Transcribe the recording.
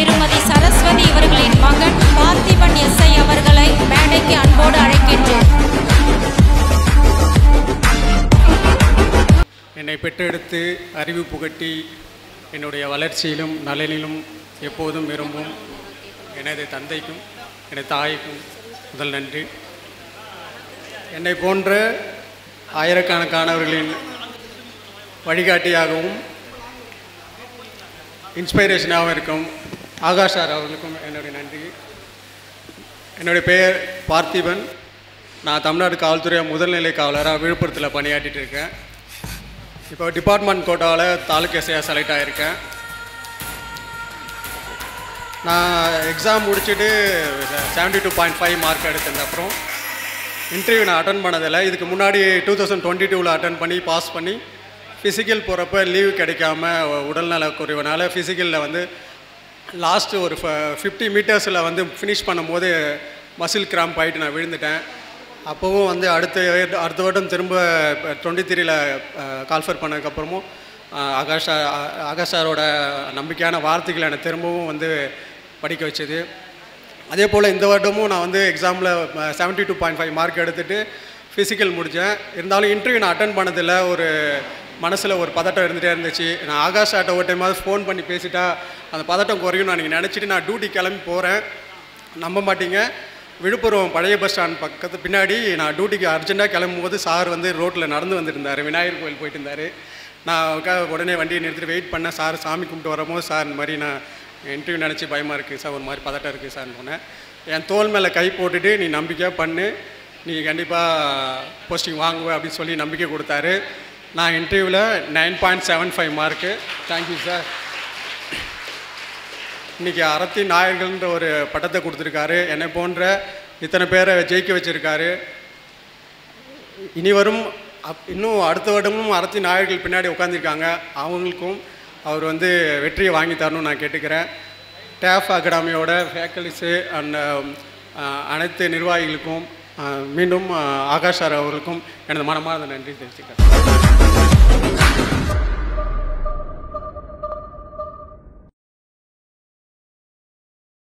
திருமதி சரஸ்வதி இவர்களின் மகன் பார்த்திபன் எஸ்ஐ அவர்களை மேடைக்கு அன்போடு அழைக்கின்றோம். என்னை பெற்றெடுத்து அறிவு புகட்டி என்னுடைய வளர்ச்சியிலும் நலனிலும் எப்போதும் விரும்பும் எனது தந்தைக்கும் எனது தாய்க்கும் முதல் நன்றி. என்னை போன்ற ஆயிரக்கணக்கானவர்களின் வழிகாட்டியாகவும் இன்ஸ்பைரேஷனாகவும் இருக்கும் ஆகாஷ் சார் அவர்களுக்கும் என்னுடைய நன்றி. என்னுடைய பெயர் பார்த்திபன். நான் தமிழ்நாடு காவல்துறை முதல்நிலை காவலராக விழுப்புரத்தில் பணியாற்றிட்டு இருக்கேன். இப்போ டிபார்ட்மெண்ட் கோட்டாவில் தாலுக் எஸ்ஐயாக செலக்ட் ஆகியிருக்கேன். நான் எக்ஸாம் முடிச்சுட்டு 72.5 மார்க் எடுத்தது. அப்புறம் இன்டர்வியூ நான் அட்டன் பண்ணதில்லை. இதுக்கு முன்னாடி 2022 அட்டன் பண்ணி பாஸ் பண்ணி ஃபிசிக்கல் போகிறப்ப லீவு கிடைக்காம உடல்நல குறைவனால ஃபிசிக்கலில் வந்து லாஸ்ட்டு ஒரு 50 மீட்டர்ஸில் வந்து ஃபினிஷ் பண்ணும்போது மசில் கிராம்ப் ஆகிட்டு நான் விழுந்துட்டேன். அப்போவும் வந்து அடுத்த வருடம் திரும்ப 23ல் கால்ஃபர் பண்ணதுக்கப்புறமும் ஆகாஷ் சாரோட நம்பிக்கையான வார்த்தைகளை என்னை திரும்பவும் வந்து படிக்க வச்சது. அதே போல் இந்த வருடமும் நான் வந்து எக்ஸாமில் 72.5 மார்க் எடுத்துகிட்டு ஃபிசிக்கல் முடித்தேன். இருந்தாலும் இன்டர்வியூ நான் அட்டன் பண்ணதில்லை. ஒரு மனசில் ஒரு பதட்டம் இருந்துகிட்டே இருந்துச்சு. நான் ஆகாஷ் சார்ட்ட ஒரு டைமாவது ஃபோன் பண்ணி பேசிட்டா அந்த பதட்டம் குறையும் நான் நீங்கள் நினச்சிட்டு நான் டியூட்டி கிளம்பி போகிறேன். நம்ப மாட்டீங்க, விழுப்புரம் பழைய பஸ் ஸ்டாண்ட் பக்கத்து பின்னாடி நான் டியூட்டிக்கு அர்ஜென்ட்டாக கிளம்பும்போது சார் வந்து ரோட்டில் நடந்து வந்துருந்தார். விநாயகர் கோயில் போயிட்டு இருந்தார். நான் உடனே வண்டியை நிறுத்திட்டு வெயிட் பண்ணேன். சார் சாமி கும்பிட்டு வரும்போது சார் இந்த மாதிரி நான் இன்டர்வியூ நினச்சி பயமாக இருக்குது சார், ஒரு மாதிரி பதட்டம் இருக்குது சார்னு சொன்னேன். என் தோல் மேலே கை போட்டுட்டு நீ நம்பிக்கையாக பண்ணு, நீ கண்டிப்பாக போஸ்டிங் வாங்குவேன் அப்படின்னு சொல்லி நம்பிக்கை கொடுத்தாரு. நான் இன்டர்வியூவில் 9.75 மார்க்கு. Thank you sir. இன்றைக்கி அறத்தின் நாயகர்கள்ன்ற ஒரு பட்டத்தை கொடுத்துருக்காரு. என்னை போன்ற இத்தனை பேரை ஜெயிக்க வச்சுருக்காரு. இனி வரும் இன்னும் அடுத்த வருடமும் அறத்தின் நாயகர்கள் பின்னாடி உட்காந்துருக்காங்க. அவங்களுக்கும் அவர் வந்து வெற்றியை வாங்கி தரணும்னு நான் கேட்டுக்கிறேன். டேஃப் அகாடமியோட ஃபேக்கல்டிஸு அண்ட் அனைத்து நிர்வாகிகளுக்கும் மீண்டும் ஆகாஷ் சார் அவர்களுக்கும் எனது மனமார்ந்த நன்றி தெரிவிச்சுக்கிறேன்.